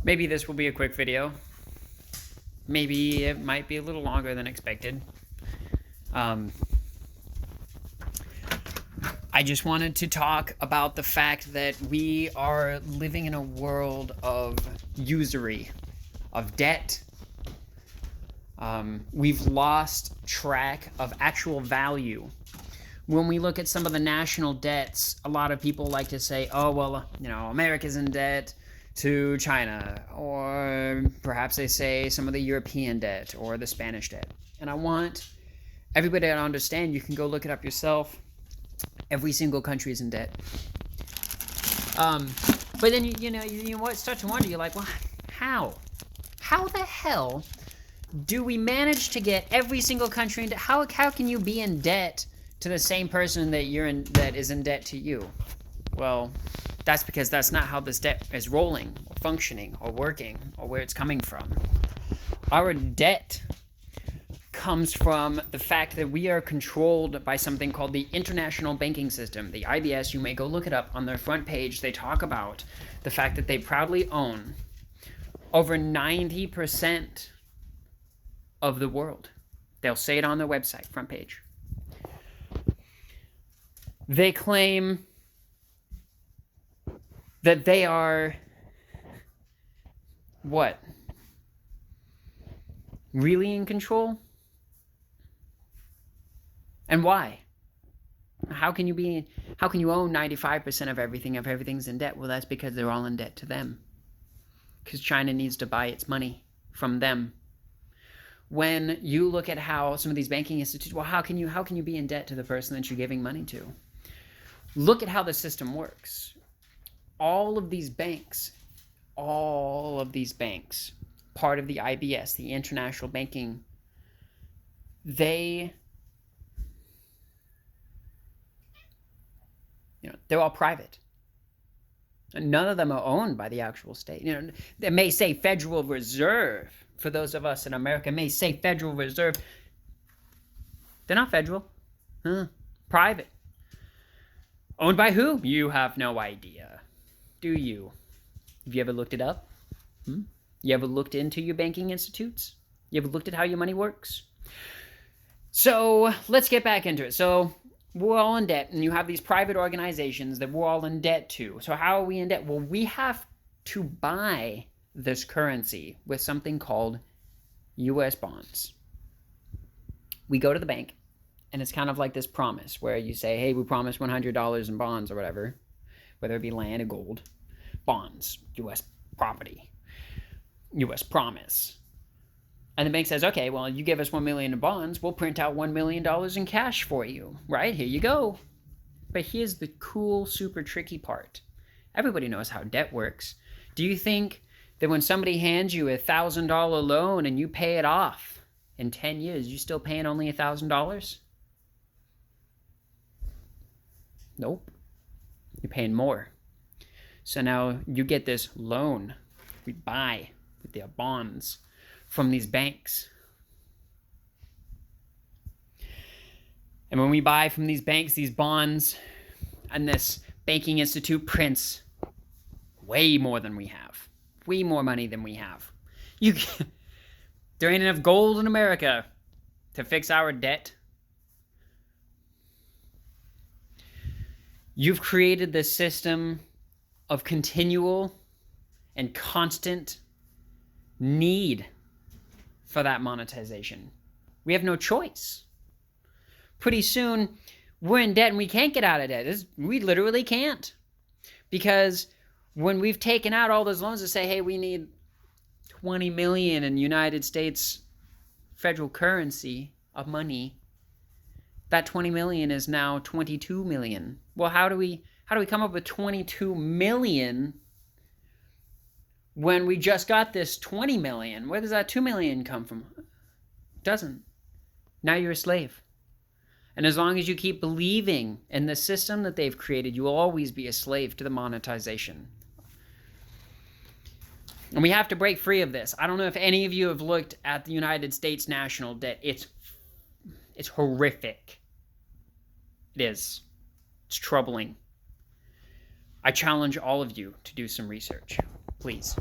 Maybe this will be a quick video. Maybe it might be a little longer than expected. I just wanted to talk about the fact that we are living in a world of usury, of debt. We've lost track of actual value. When we look at some of the national debts, a lot of people like to say, oh, well, America's in debt to China, or perhaps they say some of the European debt or the Spanish debt. And I want everybody to understand, you can go look it up yourself. Every single country is in debt. But then, you start to wonder, you're like, well, how? How the hell do we manage to get every single country into, how can you be in debt to the same person that is in debt to you? Well, that's because that's not how this debt is rolling or functioning or working or where it's coming from. Our debt comes from the fact that we are controlled by something called the International Banking System, the IBS. You may go look it up. On their front page, they talk about the fact that they proudly own over 90% of the world. They'll say it on their website, front page. They claim that they are, what? Really in control? And why? How can you own 95% of everything if everything's in debt? Well, that's because they're all in debt to them. Because China needs to buy its money from them. When you look at how some of these banking institutions, well, how can you be in debt to the person that you're giving money to? Look at how the system works. All of these banks, part of the IBS, the International Banking, they're all private. And none of them are owned by the actual state. They may say Federal Reserve. For those of us in America, may say Federal Reserve. They're not federal. Private. Owned by who? You have no idea. Do you? Have you ever looked it up? You ever looked into your banking institutes? You ever looked at how your money works? So let's get back into it. So we're all in debt, and you have these private organizations that we're all in debt to. So how are we in debt? Well, we have to buy this currency with something called U.S. bonds. We go to the bank, and it's kind of like this promise where you say, hey, we promise $100 in bonds or whatever, whether it be land or gold. Bonds, U.S. property, U.S. promise. And the bank says, okay, well, you give us $1 million in bonds, we'll print out $1 million in cash for you, right? Here you go. But here's the cool, super tricky part. Everybody knows how debt works. Do you think that when somebody hands you a $1,000 loan and you pay it off in 10 years, you still paying only $1,000? Nope. You're paying more. So now you get this loan. We buy with their bonds from these banks. And when we buy from these banks, these bonds, and this banking institute prints way more than we have. Way more money than we have. There ain't enough gold in America to fix our debt. You've created this system of continual and constant need for that monetization. We have no choice. Pretty soon, we're in debt and we can't get out of debt. We literally can't. Because when we've taken out all those loans to say, hey, we need 20 million in United States federal currency of money, that 20 million is now 22 million. Well, how do we come up with 22 million when we just got this 20 million? Where does that 2 million come from? It doesn't. Now you're a slave. And as long as you keep believing in the system that they've created, you will always be a slave to the monetization. And we have to break free of this. I don't know if any of you have looked at the United States national debt. It's horrific. It is. It's troubling. I challenge all of you to do some research, please.